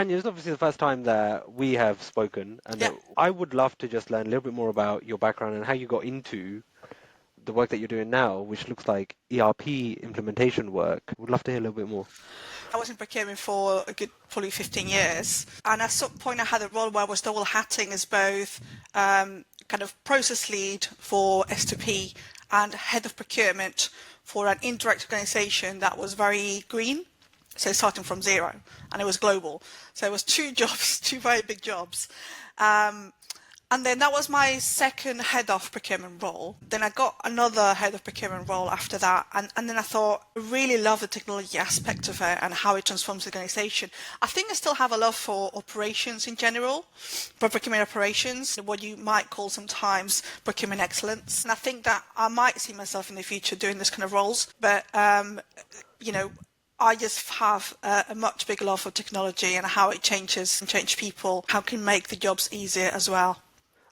Tanya, it's obviously the first time that we have spoken, and Yeah. I would love to just learn a little bit more about your background and how you got into the work that you're doing now, which looks like ERP implementation work. Would love to hear a little bit more. I was in procurement for a good probably 15 years. And at some point I had a role where I was double hatting as both kind of process lead for S2P and head of procurement for an indirect organisation that was very green. So starting from zero, and it was global. So it was two jobs, two very big jobs. And then that was my second head of procurement role. Then I got another head of procurement role after that. And then I thought, I really love the technology aspect of it and how it transforms the organization. I think I still have a love for operations in general, for procurement operations, what you might call sometimes procurement excellence. And I think that I might see myself in the future doing this kind of roles. But, I just have a much bigger love for technology and how it changes and change people, how it can make the jobs easier as well.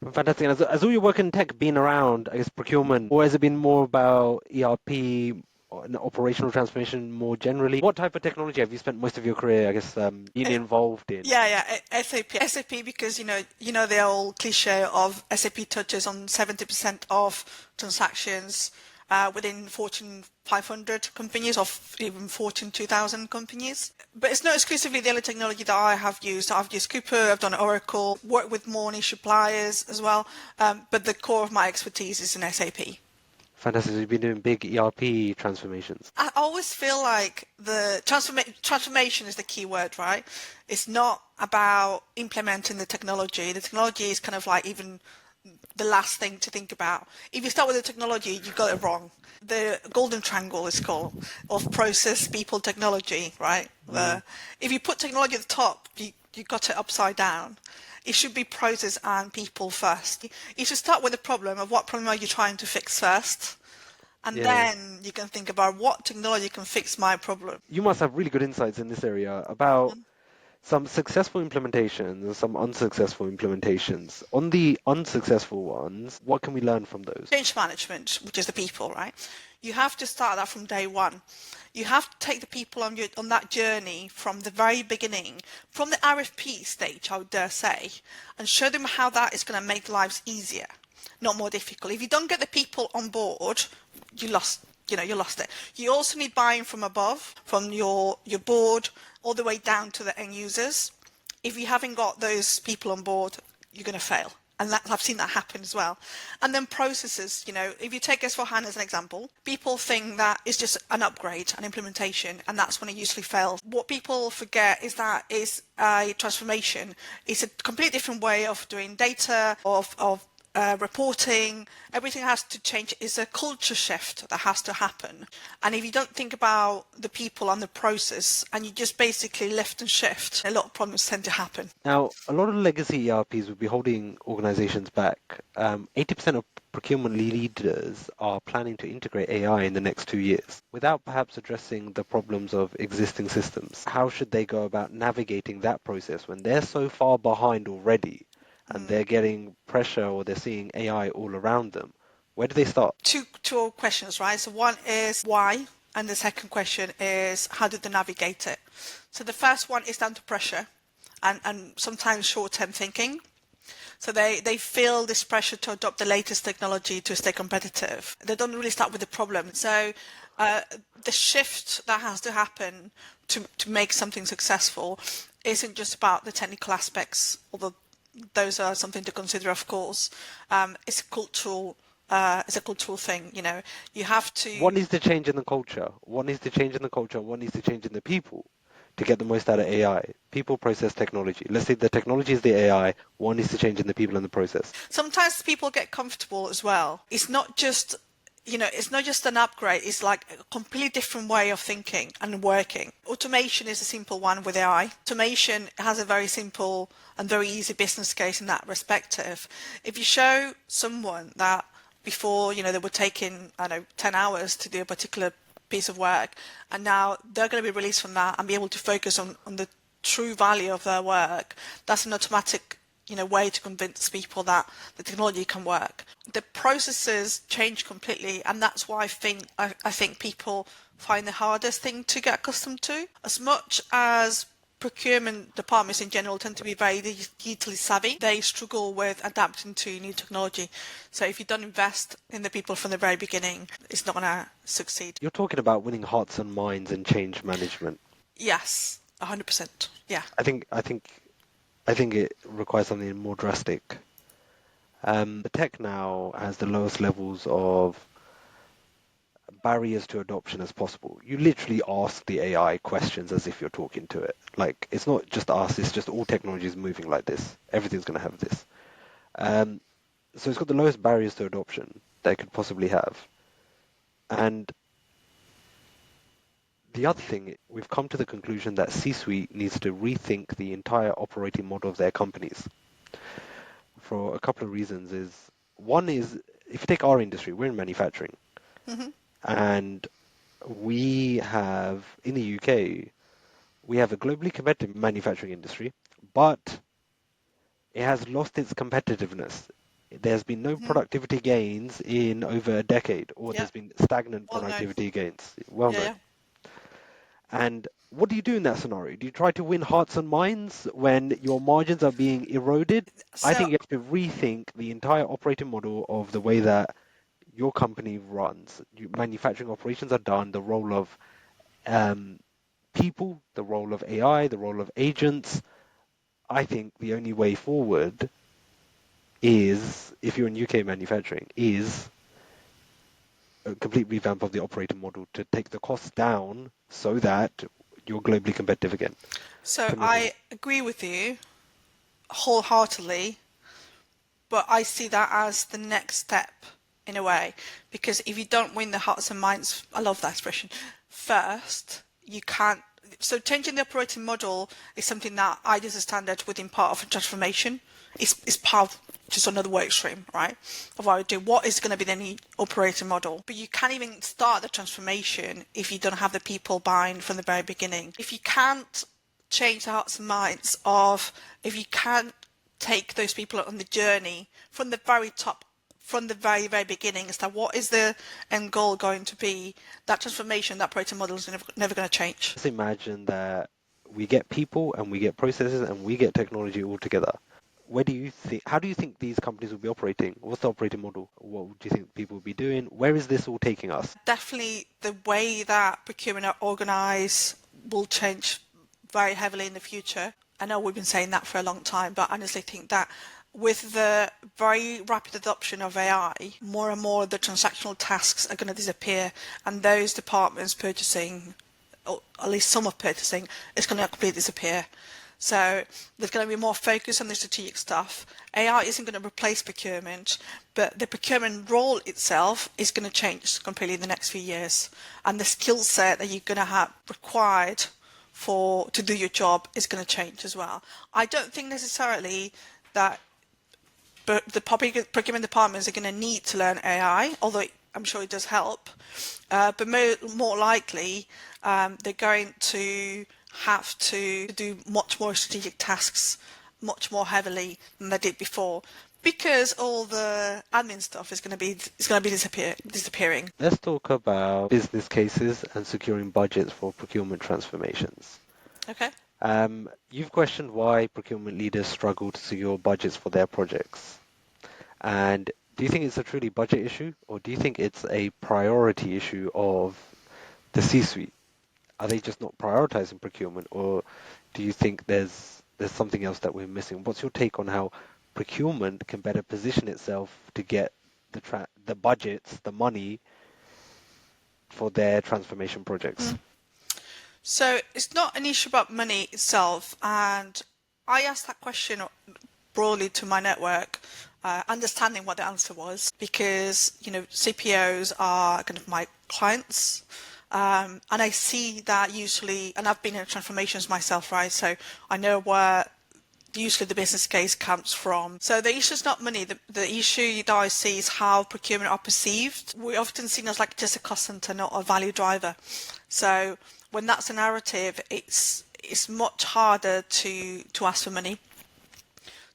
Fantastic. And has all your work in tech been around, I guess, procurement, or has it been more about ERP and operational transformation more generally? What type of technology have you spent most of your career, I guess, being involved in? Yeah, SAP, because you know the old cliche of SAP touches on 70% of transactions within Fortune 500 companies or even Fortune 2000 companies. But it's not exclusively the only technology that I have used. I've used Cooper, I've done Oracle, worked with more niche suppliers as well. But the core of my expertise is in SAP. Fantastic. So you've been doing big ERP transformations. I always feel like the transformation is the key word, right? It's not about implementing the technology. The technology is kind of like even the last thing to think about. If you start with the technology, you've got it wrong. The golden triangle is called of process, people, technology, right? If you put technology at the top, you got it upside down. It should be process and people first. You should start with the problem of what problem are you trying to fix first. And then you can think about what technology can fix my problem. You must have really good insights in this area about some successful implementations and some unsuccessful implementations. On the unsuccessful ones, what can we learn from those? Change management, which is the people, right? You have to start that from day one. You have to take the people on that journey from the very beginning, from the RFP stage, I would dare say, and show them how that is going to make lives easier, not more difficult. If you don't get the people on board, you lost it. You also need buy-in from above, from your board, all the way down to the end users. If you haven't got those people on board, you're going to fail. And I've seen that happen as well. And then processes, if you take S4HANA as an example, people think that it's just an upgrade, an implementation, and that's when it usually fails. What people forget is that is a transformation. It's a completely different way of doing data, of reporting. Everything has to change. It's a culture shift that has to happen. And if you don't think about the people and the process and you just basically lift and shift, a lot of problems tend to happen. Now, a lot of legacy ERPs would be holding organizations back. 80% of procurement leaders are planning to integrate AI in the next 2 years without perhaps addressing the problems of existing systems. How should they go about navigating that process when they're so far behind already and they're getting pressure or they're seeing AI all around them? Where do they start? Two questions, right? So one is why, and the second question is how do they navigate it? So the first one is down to pressure and sometimes short-term thinking. So they feel this pressure to adopt the latest technology to stay competitive. They don't really start with the problem. So the shift that has to happen to make something successful isn't just about the technical aspects, although those are something to consider, of course. It's a cultural thing. You have to. What needs to change in the culture? What needs to change in the culture? What needs to change in the people to get the most out of AI? People, process, technology. Let's say the technology is the AI. What needs to change in the people and the process? Sometimes people get comfortable as well. It's not just an upgrade. It's like a completely different way of thinking and working. Automation is a simple one with AI. Automation has a very simple and very easy business case in that perspective. If you show someone that before, they were taking, 10 hours to do a particular piece of work, and now they're going to be released from that and be able to focus on the true value of their work, that's an automatic way to convince people that the technology can work. The processes change completely, and that's why I think people find the hardest thing to get accustomed to. As much as procurement departments in general tend to be very digitally savvy. They struggle with adapting to new technology. So if you don't invest in the people from the very beginning, it's not going to succeed. You're talking about winning hearts and minds and change management. Yes, 100%. Yeah. I think it requires something more drastic. The tech now has the lowest levels of barriers to adoption as possible. You literally ask the AI questions as if you're talking to it. Like, it's not just us, it's just all technology is moving like this. Everything's going to have this. Um, so it's got the lowest barriers to adoption that it could possibly have. And the other thing, we've come to the conclusion that C-suite needs to rethink the entire operating model of their companies for a couple of reasons. One is, if you take our industry, we're in manufacturing, Hmm. and we have, in the UK, we have a globally competitive manufacturing industry, but it has lost its competitiveness. There's been no Hmm. productivity gains in over a decade, or Yeah. there's been stagnant Well known. productivity gains. Well Yeah, known. yeah. And what do you do in that scenario? Do you try to win hearts and minds when your margins are being eroded? I So think you have to rethink the entire operating model of the way that your company runs. Manufacturing operations are done, the role of um, people, the role of AI, the role of agents. I think the only way forward is, if you're in UK manufacturing, is a complete revamp of the operating model to take the costs down so that you're globally competitive again. so Tell me your I thoughts. agree with you wholeheartedly, but I see that as the next step in a way, because if you don't win the hearts and minds, I love that expression, first, you can't. So changing the operating model is something that I just standard within part of a transformation. It's part of just another work stream, right? Of what I do. What is going to be the new operating model? But you can't even start the transformation if you don't have the people buying from the very beginning. If you can't change the hearts and minds of, if you can't take those people on the journey from the very top, from the very, very beginning, as to what is the end goal going to be, that transformation, that operating model is never going to change. Just imagine that we get people and we get processes and we get technology all together. Where do you think, how do you think these companies will be operating? What's the operating model? What do you think people will be doing? Where is this all taking us? Definitely the way that procurement are organised will change very heavily in the future. I know we've been saying that for a long time, but I honestly think that with the very rapid adoption of AI, more and more of the transactional tasks are going to disappear, and those departments purchasing, or at least some of purchasing, is going to completely disappear. So there's going to be more focus on the strategic stuff. AI isn't going to replace procurement, but the procurement role itself is going to change completely in the next few years. And the skill set that you're going to have required to do your job is going to change as well. I don't think necessarily that the public procurement departments are going to need to learn AI, although I'm sure it does help. But more likely, they're going to have to do much more strategic tasks, much more heavily than they did before, because all the admin stuff is going to be disappearing. Let's talk about business cases and securing budgets for procurement transformations. Okay. You've questioned why procurement leaders struggle to secure budgets for their projects. And do you think it's a truly budget issue, or do you think it's a priority issue of the C-suite? Are they just not prioritizing procurement, or do you think there's something else that we're missing? What's your take on how procurement can better position itself to get the budgets, the money for their transformation projects? Mm. So it's not an issue about money itself, and I asked that question broadly to my network, understanding what the answer was, because CPOs are kind of my clients, and I see that usually, and I've been in transformations myself, right? So I know where usually the business case comes from. So the issue is not money. The issue that I see is how procurement are perceived. We're often seen as like just a cost center, not a value driver. So when that's a narrative, it's much harder to ask for money.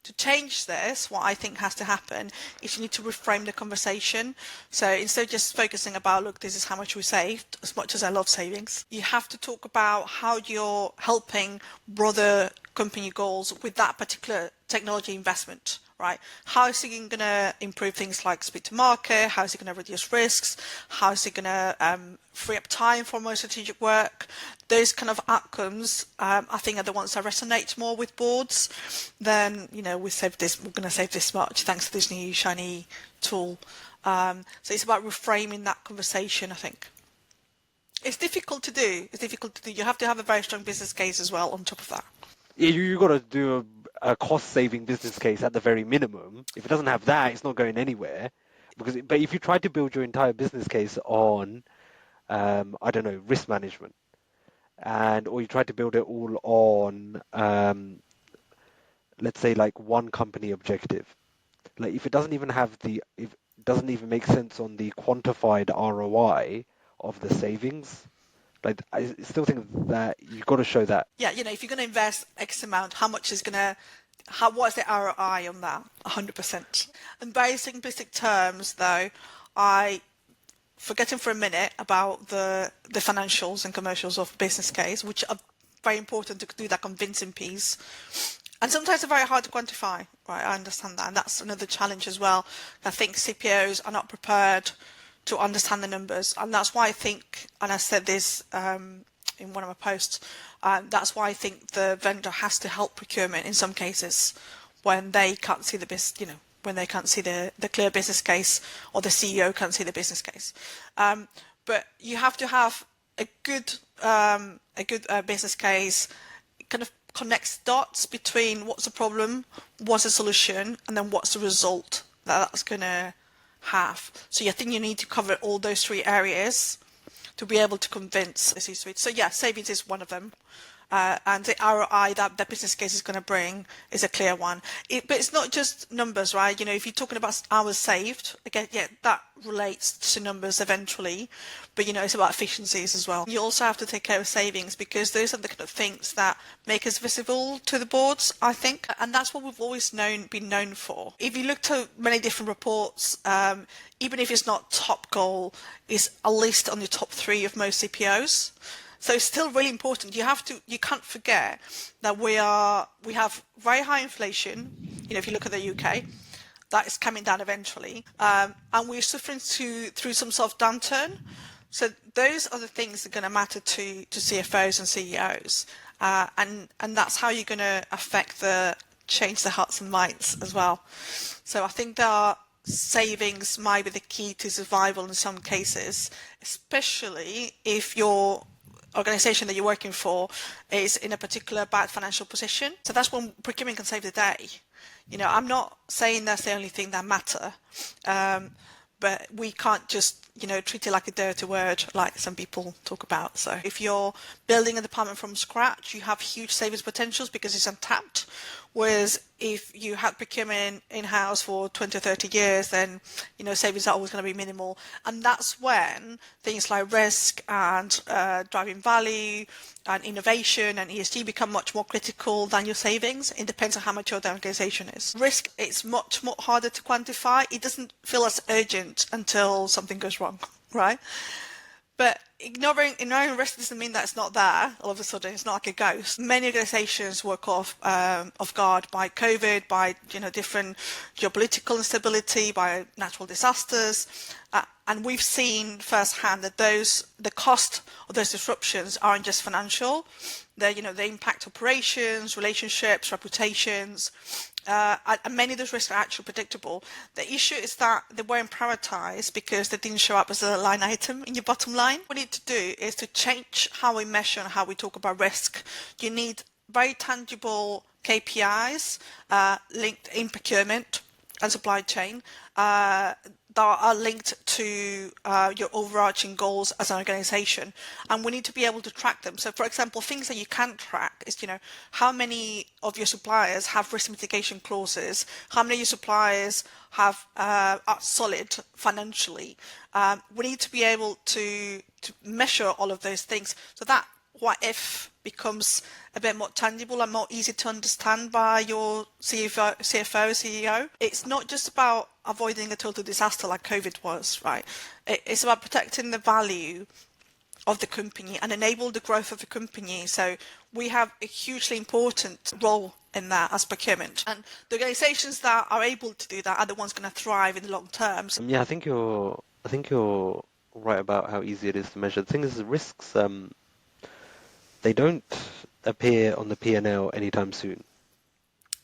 To change this, what I think has to happen is you need to reframe the conversation. So instead of just focusing about, look, this is how much we saved, as much as I love savings, you have to talk about how you're helping broader company goals with that particular technology investment. Right? How is it going to improve things like speed to market? How is it going to reduce risks? How is it going to free up time for more strategic work? Those kind of outcomes, I think, are the ones that resonate more with boards than, we saved this, we're going to save this much thanks to this new shiny tool. So it's about reframing that conversation, I think. It's difficult to do. You have to have a very strong business case as well on top of that. Yeah, you got to do a cost-saving business case at the very minimum. If it doesn't have that, it's not going anywhere. But if you try to build your entire business case on, I don't know, risk management, or you try to build it all on, let's say, like one company objective. Like if it doesn't even if it doesn't even make sense on the quantified ROI of the savings, like I still think that you've got to show that. Yeah, if you're going to invest X amount, what is the ROI on that? 100%. In very simplistic terms, though, forgetting for a minute about the financials and commercials of business case, which are very important to do that convincing piece. And sometimes they're very hard to quantify, right? I understand that. And that's another challenge as well. I think CPOs are not prepared to understand the numbers. And that's why I think, and I said this in one of my posts, that's why I think the vendor has to help procurement in some cases when they can't see the business, when they can't see the clear business case, or the CEO can't see the business case. But you have to have a good business case. It kind of connects dots between what's the problem, what's the solution, and then what's the result that's going to have. So I think you need to cover all those three areas to be able to convince the C-suite. So yeah, savings is one of them. And the ROI that the business case is going to bring is a clear one. But it's not just numbers, right? If you're talking about hours saved, again, yeah, that relates to numbers eventually. But, it's about efficiencies as well. You also have to take care of savings, because those are the kind of things that make us visible to the boards, I think. And that's what we've always been known for. If you look to many different reports, even if it's not top goal, it's at least on the top 3 of most CPOs. So it's still really important. You can't forget that we have very high inflation. If you look at the UK, that is coming down eventually, and we're suffering through some sort of downturn. So those are the things that are going to matter to CFOs and CEOs, and that's how you're going to change the hearts and minds as well. So I think that savings might be the key to survival in some cases, especially if your organization that you're working for is in a particular bad financial position. So that's when procurement can save the day. I'm not saying that's the only thing that matter, but we can't just treat it like a dirty word like some people talk about. So if you're building a department from scratch, you have huge savings potentials because it's untapped. Whereas if you have procurement in-house for 20 or 30 years, then savings are always going to be minimal. And that's when things like risk and driving value and innovation and ESG become much more critical than your savings. It depends on how mature the organization is. Risk, it's much more harder to quantify. It doesn't feel as urgent until something goes wrong, right? But ignoring risk doesn't mean that it's not there. All of a sudden, it's not like a ghost. Many organisations were caught off guard by COVID, by different geopolitical instability, by natural disasters, and we've seen firsthand that the cost of those disruptions aren't just financial. They impact operations, relationships, reputations. And many of those risks are actually predictable. The issue is that they weren't prioritised because they didn't show up as a line item in your bottom line. What we need to do is to change how we measure and how we talk about risk. You need very tangible KPIs linked in procurement and supply chain that are linked to your overarching goals as an organisation, and we need to be able to track them. So, for example, things that you can track is, how many of your suppliers have risk mitigation clauses, how many of your suppliers have are solid financially. We need to be able to measure all of those things, so that what if becomes a bit more tangible and more easy to understand by your CFO, CEO. It's not just about avoiding a total disaster like COVID was, right? It's about protecting the value of the company and enable the growth of the company. So we have a hugely important role in that as procurement. And the organisations that are able to do that are the ones going to thrive in the long term. Yeah, I think you're right about how easy it is to measure. The thing is, the risks, they don't appear on the P&L anytime soon.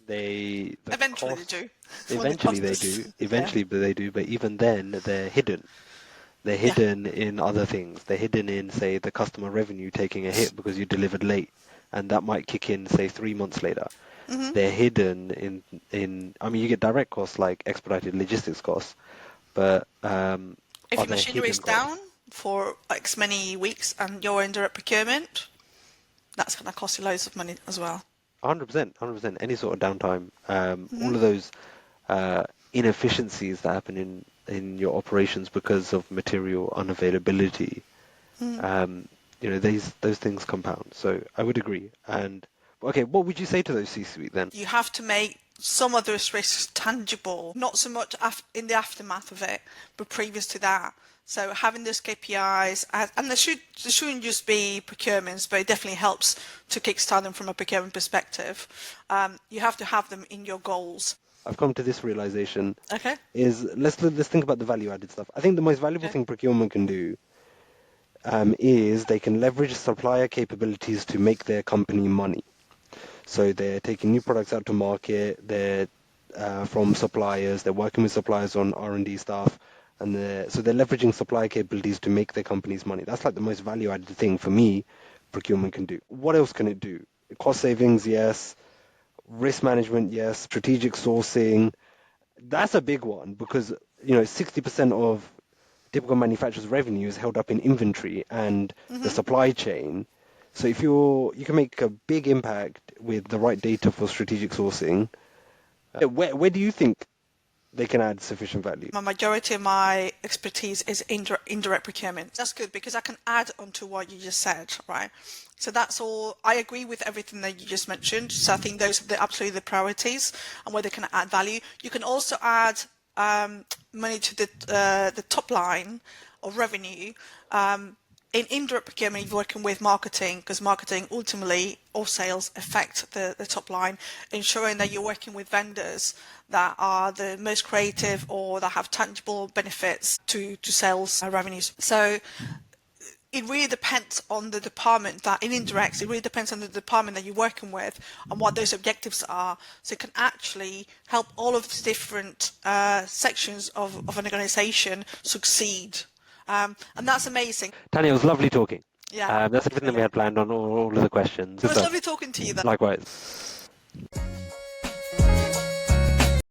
The Eventually they costs, do. When the eventually cost they is, do, yeah. eventually they do, but even then they're hidden. They're Yeah. hidden in other things. They're hidden in, say, the customer revenue taking a hit because you delivered late, and that might kick in, say, 3 months later. Hmm. They're hidden I mean, you get direct costs like expedited logistics costs, but If are your there machinery hidden is costs? down for X many weeks and you're in direct procurement, that's going to cost you loads of money as well. 100%, 100%. Any sort of downtime, Hmm. all of those uh, inefficiencies that happen in your operations because of material unavailability, Hmm. um, those things compound. So I would agree. And okay, what would you say to those C-suite then? You have to make some of those risks tangible, not so much in the aftermath of it, but previous to that. So having those KPIs, and there shouldn't just be procurements, but it definitely helps to kickstart them from a procurement perspective. You have to have them in your goals. I've come to this realization Okay. is let's think about the value added stuff. I think the most valuable Okay. thing procurement can do is they can leverage supplier capabilities to make their company money. So they're taking new products out to market. They're from suppliers. They're working with suppliers on R&D stuff, and they're leveraging supplier capabilities to make their companies money. That's like the most value-added thing for me. Procurement can do. What else can it do? Cost savings, yes. Risk management, yes. Strategic sourcing. That's a big one because 60% of typical manufacturer's revenue is held up in inventory and the Hmm. supply chain. So if you can make a big impact with the right data for strategic sourcing. Where do you think they can add sufficient value? My majority of my expertise is indirect procurement. That's good because I can add onto what you just said, right? So that's all. I agree with everything that you just mentioned. So I think those are absolutely the priorities and where they can add value. You can also add money to the top line of revenue. In indirect procurement, you're working with marketing because marketing ultimately or sales affect the top line, ensuring that you're working with vendors that are the most creative or that have tangible benefits to sales revenues. So it really depends on the department that in indirects, it really depends on the department that you're working with and what those objectives are. So it can actually help all of the different sections of an organization succeed. And that's amazing. Tanya, it was lovely talking. Yeah, That's everything that we brilliant. had planned on all of the questions. It Good was stuff. lovely talking to you though. Likewise.